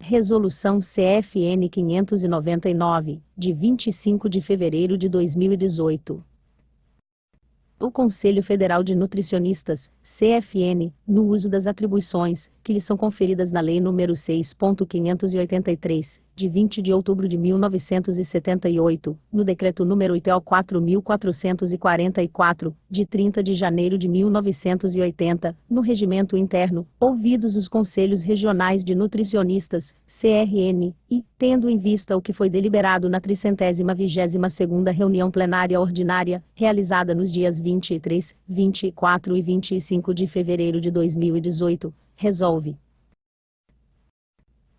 Resolução CFN 599, de 25 de fevereiro de 2018. O Conselho Federal de Nutricionistas, CFN, no uso das atribuições que lhe são conferidas na Lei nº 6.583, de 20 de outubro de 1978, no Decreto nº 8.444, de 30 de janeiro de 1980, no Regimento Interno, ouvidos os Conselhos Regionais de Nutricionistas, CRN, e, tendo em vista o que foi deliberado na 322ª reunião plenária ordinária, realizada nos dias 23, 24 e 25 de fevereiro de 2018, resolve.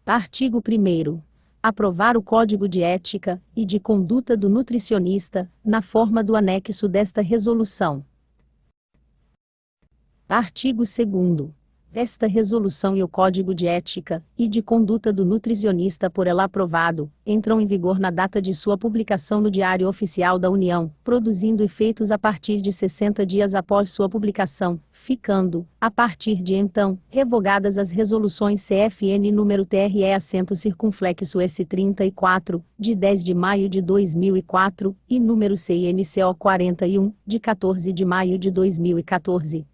Artigo 1º. Aprovar o Código de Ética e de Conduta do Nutricionista, na forma do anexo desta resolução. Artigo 2º. Esta resolução e o Código de Ética e de Conduta do Nutricionista por ela aprovado, entram em vigor na data de sua publicação no Diário Oficial da União, produzindo efeitos a partir de 60 dias após sua publicação, ficando, a partir de então, revogadas as resoluções CFN número TRE acento circunflexo S34, de 10 de maio de 2004, e número CNCO 41, de 14 de maio de 2014.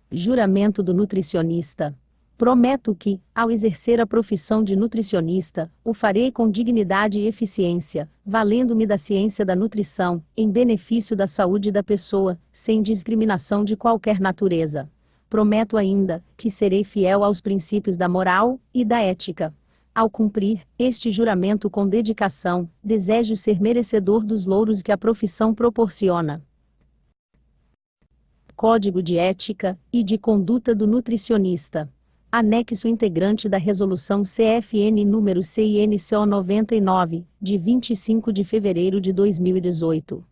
Juramento do nutricionista. Prometo que, ao exercer a profissão de nutricionista, o farei com dignidade e eficiência, valendo-me da ciência da nutrição, em benefício da saúde da pessoa, sem discriminação de qualquer natureza. Prometo ainda, que serei fiel aos princípios da moral e da ética. Ao cumprir este juramento com dedicação, desejo ser merecedor dos louros que a profissão proporciona. Código de Ética e de Conduta do Nutricionista. Anexo integrante da Resolução CFN número CINCO 99, de 25 de fevereiro de 2018.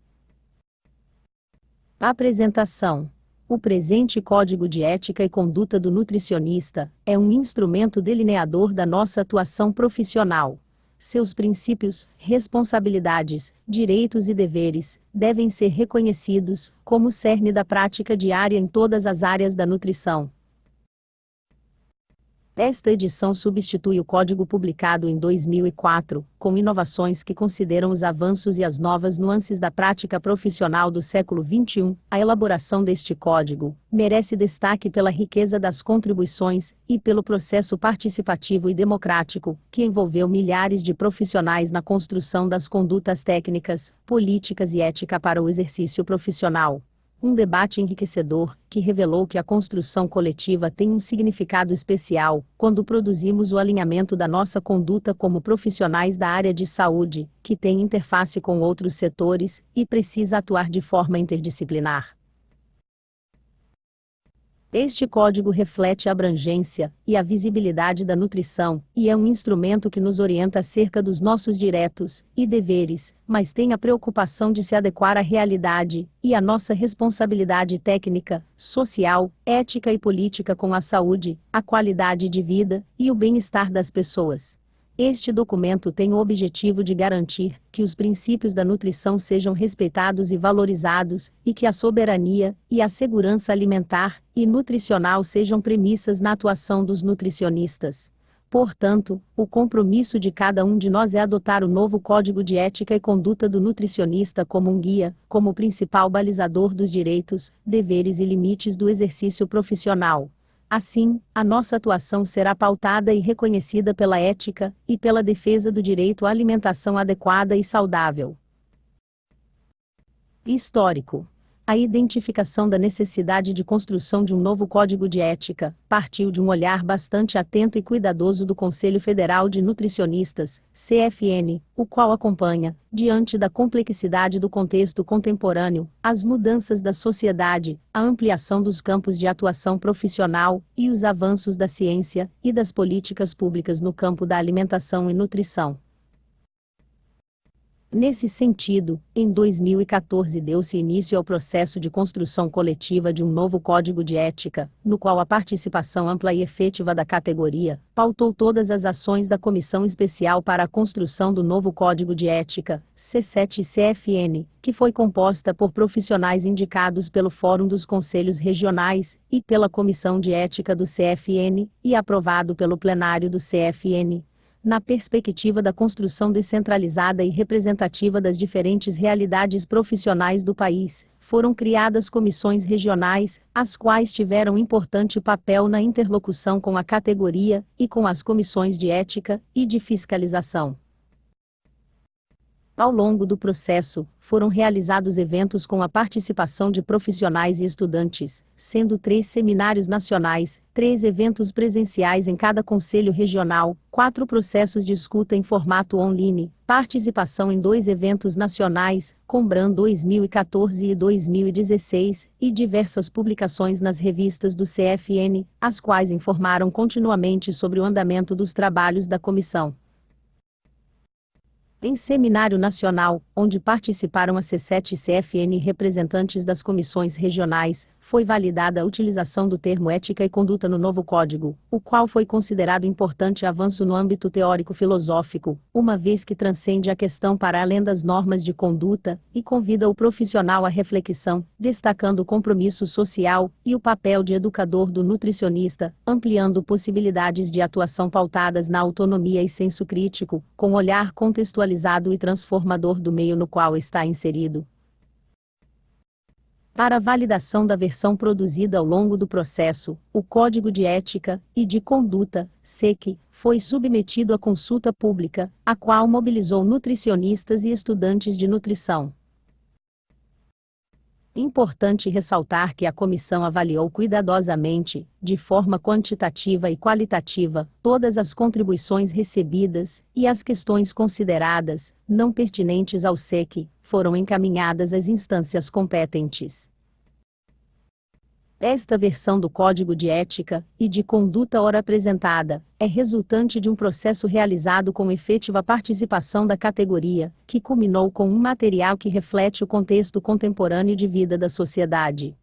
Apresentação. O presente Código de Ética e Conduta do Nutricionista é um instrumento delineador da nossa atuação profissional. Seus princípios, responsabilidades, direitos e deveres devem ser reconhecidos como cerne da prática diária em todas as áreas da nutrição. Esta edição substitui o Código publicado em 2004, com inovações que consideram os avanços e as novas nuances da prática profissional do século XXI. A elaboração deste código merece destaque pela riqueza das contribuições e pelo processo participativo e democrático, que envolveu milhares de profissionais na construção das condutas técnicas, políticas e ética para o exercício profissional. Um debate enriquecedor, que revelou que a construção coletiva tem um significado especial, quando produzimos o alinhamento da nossa conduta como profissionais da área de saúde, que tem interface com outros setores, e precisa atuar de forma interdisciplinar. Este código reflete a abrangência e a visibilidade da nutrição, e é um instrumento que nos orienta acerca dos nossos direitos e deveres, mas tem a preocupação de se adequar à realidade e à nossa responsabilidade técnica, social, ética e política com a saúde, a qualidade de vida e o bem-estar das pessoas. Este documento tem o objetivo de garantir que os princípios da nutrição sejam respeitados e valorizados, e que a soberania e a segurança alimentar e nutricional sejam premissas na atuação dos nutricionistas. Portanto, o compromisso de cada um de nós é adotar o novo Código de Ética e Conduta do Nutricionista como um guia, como principal balizador dos direitos, deveres e limites do exercício profissional. Assim, a nossa atuação será pautada e reconhecida pela ética e pela defesa do direito à alimentação adequada e saudável. Histórico. A identificação da necessidade de construção de um novo Código de Ética partiu de um olhar bastante atento e cuidadoso do Conselho Federal de Nutricionistas, CFN, o qual acompanha, diante da complexidade do contexto contemporâneo, as mudanças da sociedade, a ampliação dos campos de atuação profissional e os avanços da ciência e das políticas públicas no campo da alimentação e nutrição. Nesse sentido, em 2014 deu-se início ao processo de construção coletiva de um novo Código de Ética, no qual a participação ampla e efetiva da categoria pautou todas as ações da Comissão Especial para a Construção do Novo Código de Ética, C7-CFN, que foi composta por profissionais indicados pelo Fórum dos Conselhos Regionais e pela Comissão de Ética do CFN, e aprovado pelo plenário do CFN. Na perspectiva da construção descentralizada e representativa das diferentes realidades profissionais do país, foram criadas comissões regionais, as quais tiveram importante papel na interlocução com a categoria e com as comissões de ética e de fiscalização. Ao longo do processo, foram realizados eventos com a participação de profissionais e estudantes, sendo 3 seminários nacionais, 3 eventos presenciais em cada conselho regional, 4 processos de escuta em formato online, participação em 2 eventos nacionais, Combran 2014 e 2016, e diversas publicações nas revistas do CFN, as quais informaram continuamente sobre o andamento dos trabalhos da comissão. Em seminário nacional, onde participaram a C7 e CFN e representantes das comissões regionais, foi validada a utilização do termo ética e conduta no novo código, o qual foi considerado importante avanço no âmbito teórico-filosófico, uma vez que transcende a questão para além das normas de conduta, e convida o profissional à reflexão, destacando o compromisso social e o papel de educador do nutricionista, ampliando possibilidades de atuação pautadas na autonomia e senso crítico, com olhar contextualizado e transformador do meio no qual está inserido. Para a validação da versão produzida ao longo do processo, o Código de Ética e de Conduta, CEC, foi submetido à consulta pública, a qual mobilizou nutricionistas e estudantes de nutrição. Importante ressaltar que a comissão avaliou cuidadosamente, de forma quantitativa e qualitativa, todas as contribuições recebidas, e as questões consideradas, não pertinentes ao CEC, foram encaminhadas às instâncias competentes. Esta versão do Código de Ética e de Conduta ora apresentada é resultante de um processo realizado com efetiva participação da categoria, que culminou com um material que reflete o contexto contemporâneo de vida da sociedade.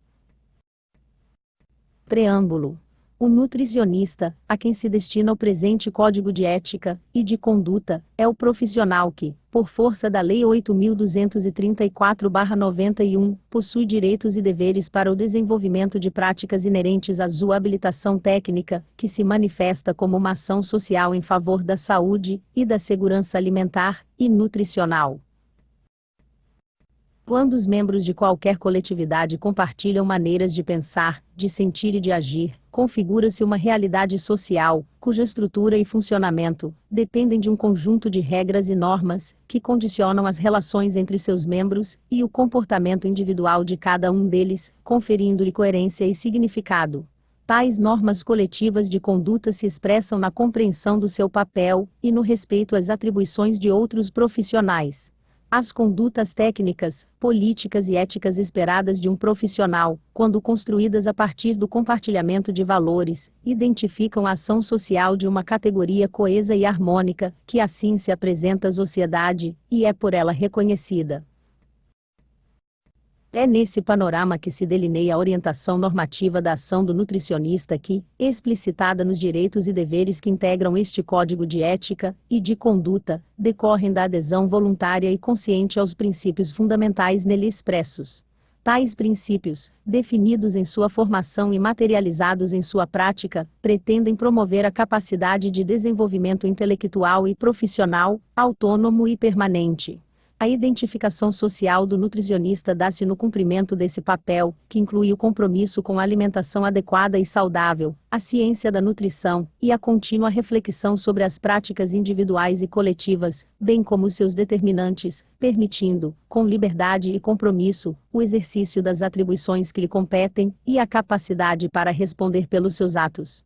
Preâmbulo. O nutricionista, a quem se destina o presente Código de Ética e de Conduta, é o profissional que, por força da Lei 8.234/91, possui direitos e deveres para o desenvolvimento de práticas inerentes à sua habilitação técnica, que se manifesta como uma ação social em favor da saúde e da segurança alimentar e nutricional. Quando os membros de qualquer coletividade compartilham maneiras de pensar, de sentir e de agir, configura-se uma realidade social, cuja estrutura e funcionamento dependem de um conjunto de regras e normas, que condicionam as relações entre seus membros e o comportamento individual de cada um deles, conferindo-lhe coerência e significado. Tais normas coletivas de conduta se expressam na compreensão do seu papel e no respeito às atribuições de outros profissionais. As condutas técnicas, políticas e éticas esperadas de um profissional, quando construídas a partir do compartilhamento de valores, identificam a ação social de uma categoria coesa e harmônica, que assim se apresenta à sociedade, e é por ela reconhecida. É nesse panorama que se delineia a orientação normativa da ação do nutricionista que, explicitada nos direitos e deveres que integram este Código de Ética e de Conduta, decorrem da adesão voluntária e consciente aos princípios fundamentais nele expressos. Tais princípios, definidos em sua formação e materializados em sua prática, pretendem promover a capacidade de desenvolvimento intelectual e profissional, autônomo e permanente. A identificação social do nutricionista dá-se no cumprimento desse papel, que inclui o compromisso com a alimentação adequada e saudável, a ciência da nutrição, e a contínua reflexão sobre as práticas individuais e coletivas, bem como seus determinantes, permitindo, com liberdade e compromisso, o exercício das atribuições que lhe competem, e a capacidade para responder pelos seus atos.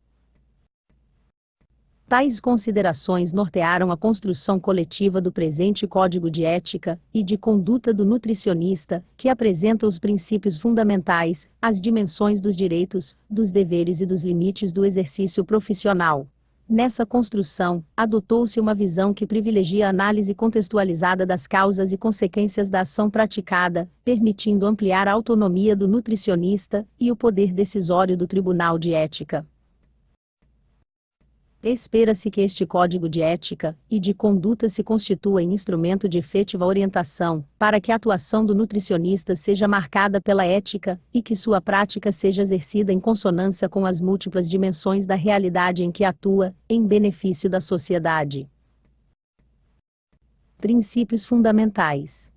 Tais considerações nortearam a construção coletiva do presente Código de Ética e de Conduta do Nutricionista, que apresenta os princípios fundamentais, as dimensões dos direitos, dos deveres e dos limites do exercício profissional. Nessa construção, adotou-se uma visão que privilegia a análise contextualizada das causas e consequências da ação praticada, permitindo ampliar a autonomia do nutricionista e o poder decisório do Tribunal de Ética. Espera-se que este código de ética e de conduta se constitua em instrumento de efetiva orientação, para que a atuação do nutricionista seja marcada pela ética, e que sua prática seja exercida em consonância com as múltiplas dimensões da realidade em que atua, em benefício da sociedade. Princípios fundamentais.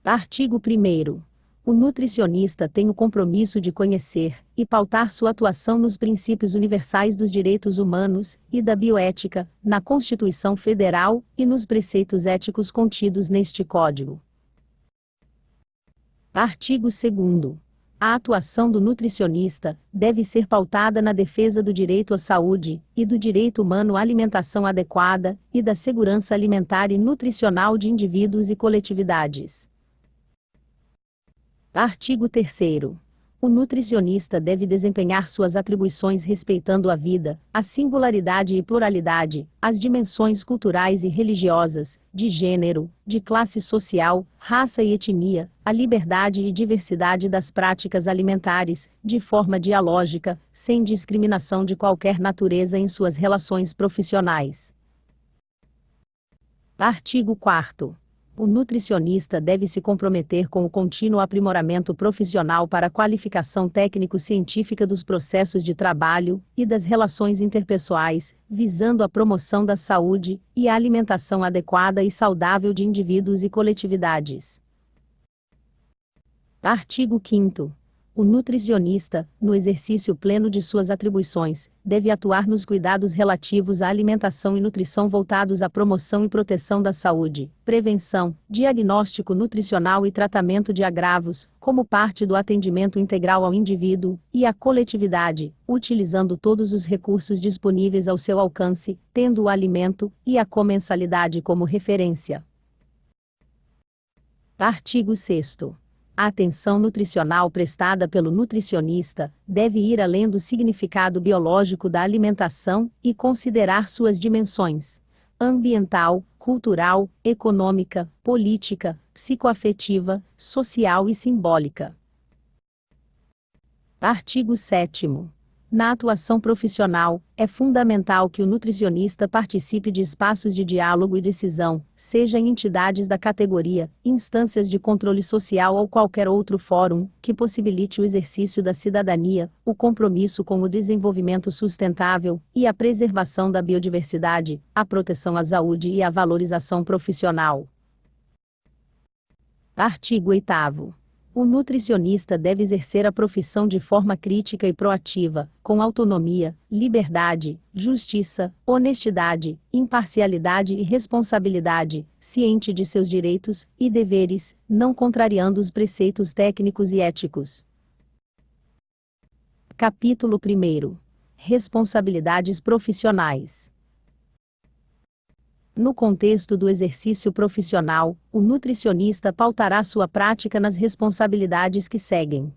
Artigo 1º. O nutricionista tem o compromisso de conhecer e pautar sua atuação nos princípios universais dos direitos humanos e da bioética, na Constituição Federal e nos preceitos éticos contidos neste Código. Artigo 2º. A atuação do nutricionista deve ser pautada na defesa do direito à saúde e do direito humano à alimentação adequada e da segurança alimentar e nutricional de indivíduos e coletividades. Artigo 3º. O nutricionista deve desempenhar suas atribuições respeitando a vida, a singularidade e pluralidade, as dimensões culturais e religiosas, de gênero, de classe social, raça e etnia, a liberdade e diversidade das práticas alimentares, de forma dialógica, sem discriminação de qualquer natureza em suas relações profissionais. Artigo 4º. O nutricionista deve se comprometer com o contínuo aprimoramento profissional para a qualificação técnico-científica dos processos de trabalho e das relações interpessoais, visando a promoção da saúde e a alimentação adequada e saudável de indivíduos e coletividades. Artigo 5º. O nutricionista, no exercício pleno de suas atribuições, deve atuar nos cuidados relativos à alimentação e nutrição voltados à promoção e proteção da saúde, prevenção, diagnóstico nutricional e tratamento de agravos, como parte do atendimento integral ao indivíduo e à coletividade, utilizando todos os recursos disponíveis ao seu alcance, tendo o alimento e a comensalidade como referência. Artigo 6º. A atenção nutricional prestada pelo nutricionista deve ir além do significado biológico da alimentação e considerar suas dimensões ambiental, cultural, econômica, política, psicoafetiva, social e simbólica. Artigo 7º. Na atuação profissional, é fundamental que o nutricionista participe de espaços de diálogo e decisão, seja em entidades da categoria, instâncias de controle social ou qualquer outro fórum, que possibilite o exercício da cidadania, o compromisso com o desenvolvimento sustentável e a preservação da biodiversidade, a proteção à saúde e a valorização profissional. Artigo 8º. O nutricionista deve exercer a profissão de forma crítica e proativa, com autonomia, liberdade, justiça, honestidade, imparcialidade e responsabilidade, ciente de seus direitos e deveres, não contrariando os preceitos técnicos e éticos. Capítulo 1º. Responsabilidades profissionais. No contexto do exercício profissional, o nutricionista pautará sua prática nas responsabilidades que seguem.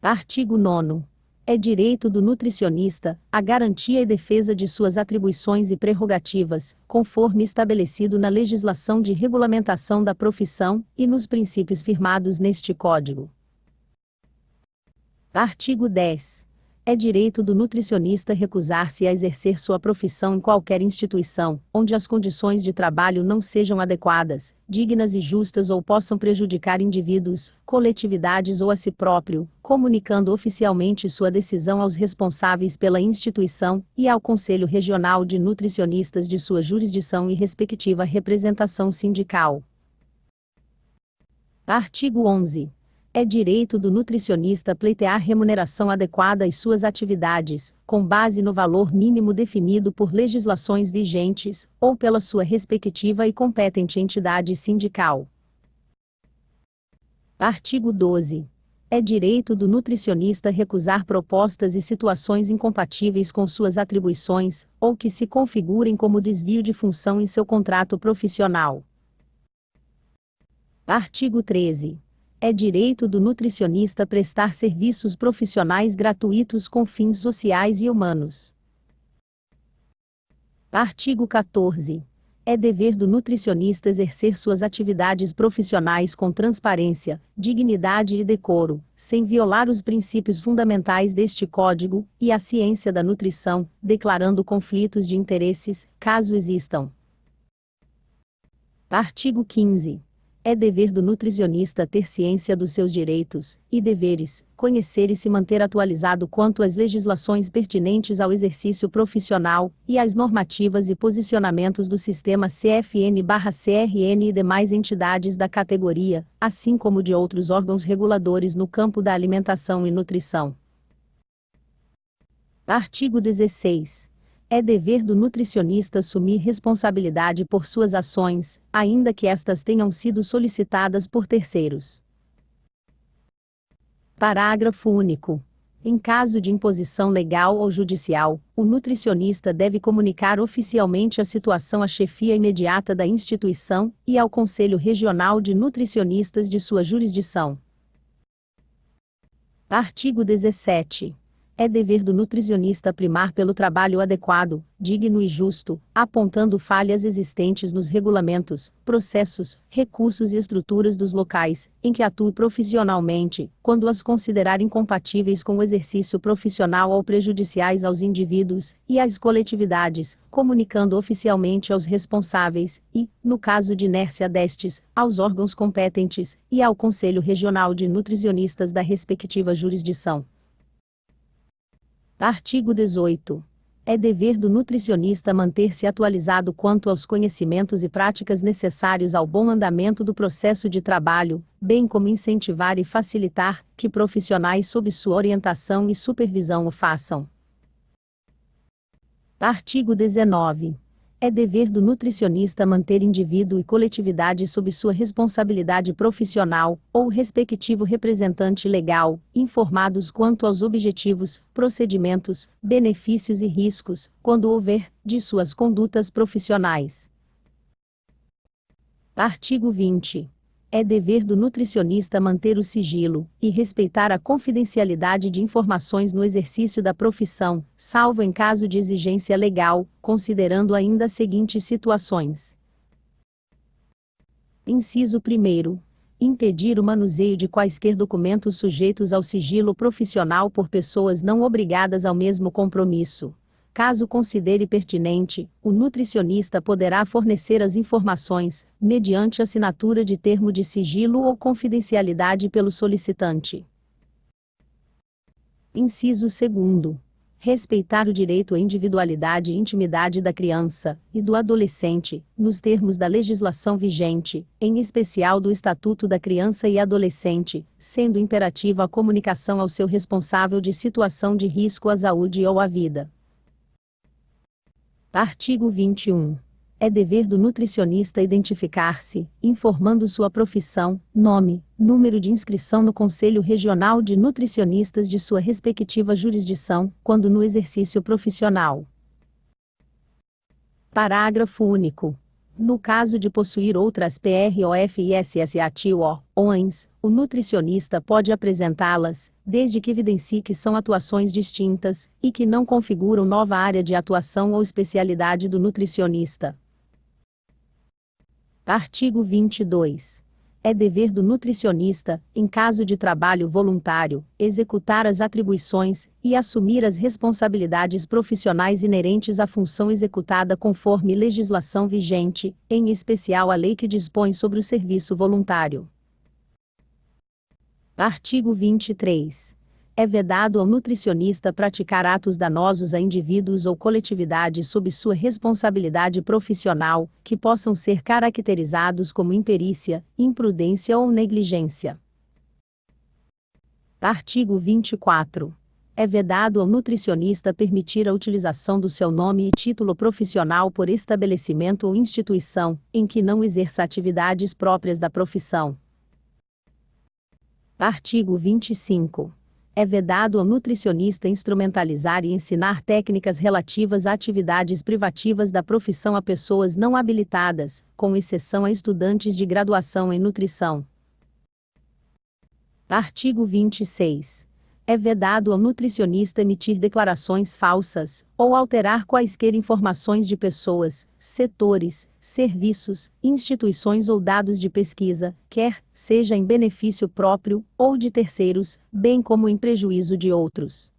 Artigo 9º. É direito do nutricionista a garantia e defesa de suas atribuições e prerrogativas, conforme estabelecido na legislação de regulamentação da profissão e nos princípios firmados neste Código. Artigo 10. É direito do nutricionista recusar-se a exercer sua profissão em qualquer instituição, onde as condições de trabalho não sejam adequadas, dignas e justas ou possam prejudicar indivíduos, coletividades ou a si próprio, comunicando oficialmente sua decisão aos responsáveis pela instituição e ao Conselho Regional de Nutricionistas de sua jurisdição e respectiva representação sindical. Artigo 11. É direito do nutricionista pleitear remuneração adequada às suas atividades, com base no valor mínimo definido por legislações vigentes, ou pela sua respectiva e competente entidade sindical. Artigo 12. É direito do nutricionista recusar propostas e situações incompatíveis com suas atribuições, ou que se configurem como desvio de função em seu contrato profissional. Artigo 13. É direito do nutricionista prestar serviços profissionais gratuitos com fins sociais e humanos. Artigo 14. É dever do nutricionista exercer suas atividades profissionais com transparência, dignidade e decoro, sem violar os princípios fundamentais deste Código e a ciência da nutrição, declarando conflitos de interesses, caso existam. Artigo 15. É dever do nutricionista ter ciência dos seus direitos e deveres, conhecer e se manter atualizado quanto às legislações pertinentes ao exercício profissional e às normativas e posicionamentos do sistema CFN/CRN e demais entidades da categoria, assim como de outros órgãos reguladores no campo da alimentação e nutrição. Artigo 16. É dever do nutricionista assumir responsabilidade por suas ações, ainda que estas tenham sido solicitadas por terceiros. Parágrafo único. Em caso de imposição legal ou judicial, o nutricionista deve comunicar oficialmente a situação à chefia imediata da instituição e ao Conselho Regional de Nutricionistas de sua jurisdição. Artigo 17. É dever do nutricionista primar pelo trabalho adequado, digno e justo, apontando falhas existentes nos regulamentos, processos, recursos e estruturas dos locais em que atue profissionalmente, quando as considerar incompatíveis com o exercício profissional ou prejudiciais aos indivíduos e às coletividades, comunicando oficialmente aos responsáveis e, no caso de inércia destes, aos órgãos competentes e ao Conselho Regional de Nutricionistas da respectiva jurisdição. Artigo 18. É dever do nutricionista manter-se atualizado quanto aos conhecimentos e práticas necessários ao bom andamento do processo de trabalho, bem como incentivar e facilitar que profissionais sob sua orientação e supervisão o façam. Artigo 19. É dever do nutricionista manter indivíduo e coletividade sob sua responsabilidade profissional, ou respectivo representante legal, informados quanto aos objetivos, procedimentos, benefícios e riscos, quando houver, de suas condutas profissionais. Artigo 20. É dever do nutricionista manter o sigilo e respeitar a confidencialidade de informações no exercício da profissão, salvo em caso de exigência legal, considerando ainda as seguintes situações. Inciso 1º. Impedir o manuseio de quaisquer documentos sujeitos ao sigilo profissional por pessoas não obrigadas ao mesmo compromisso. Caso considere pertinente, o nutricionista poderá fornecer as informações, mediante assinatura de termo de sigilo ou confidencialidade pelo solicitante. Inciso 2º. Respeitar o direito à individualidade e intimidade da criança e do adolescente, nos termos da legislação vigente, em especial do Estatuto da Criança e Adolescente, sendo imperativa a comunicação ao seu responsável de situação de risco à saúde ou à vida. Artigo 21. É dever do nutricionista identificar-se, informando sua profissão, nome, número de inscrição no Conselho Regional de Nutricionistas de sua respectiva jurisdição, quando no exercício profissional. Parágrafo único. No caso de possuir outras PROF e SSATO, ONs, o nutricionista pode apresentá-las, desde que evidencie que são atuações distintas, e que não configuram nova área de atuação ou especialidade do nutricionista. Artigo 22. É dever do nutricionista, em caso de trabalho voluntário, executar as atribuições e assumir as responsabilidades profissionais inerentes à função executada conforme legislação vigente, em especial a lei que dispõe sobre o serviço voluntário. Artigo 23. É vedado ao nutricionista praticar atos danosos a indivíduos ou coletividades sob sua responsabilidade profissional, que possam ser caracterizados como imperícia, imprudência ou negligência. Artigo 24. É vedado ao nutricionista permitir a utilização do seu nome e título profissional por estabelecimento ou instituição, em que não exerça atividades próprias da profissão. Artigo 25. É vedado ao nutricionista instrumentalizar e ensinar técnicas relativas a atividades privativas da profissão a pessoas não habilitadas, com exceção a estudantes de graduação em nutrição. Artigo 26. É vedado ao nutricionista emitir declarações falsas, ou alterar quaisquer informações de pessoas, setores, serviços, instituições ou dados de pesquisa, quer seja em benefício próprio, ou de terceiros, bem como em prejuízo de outros.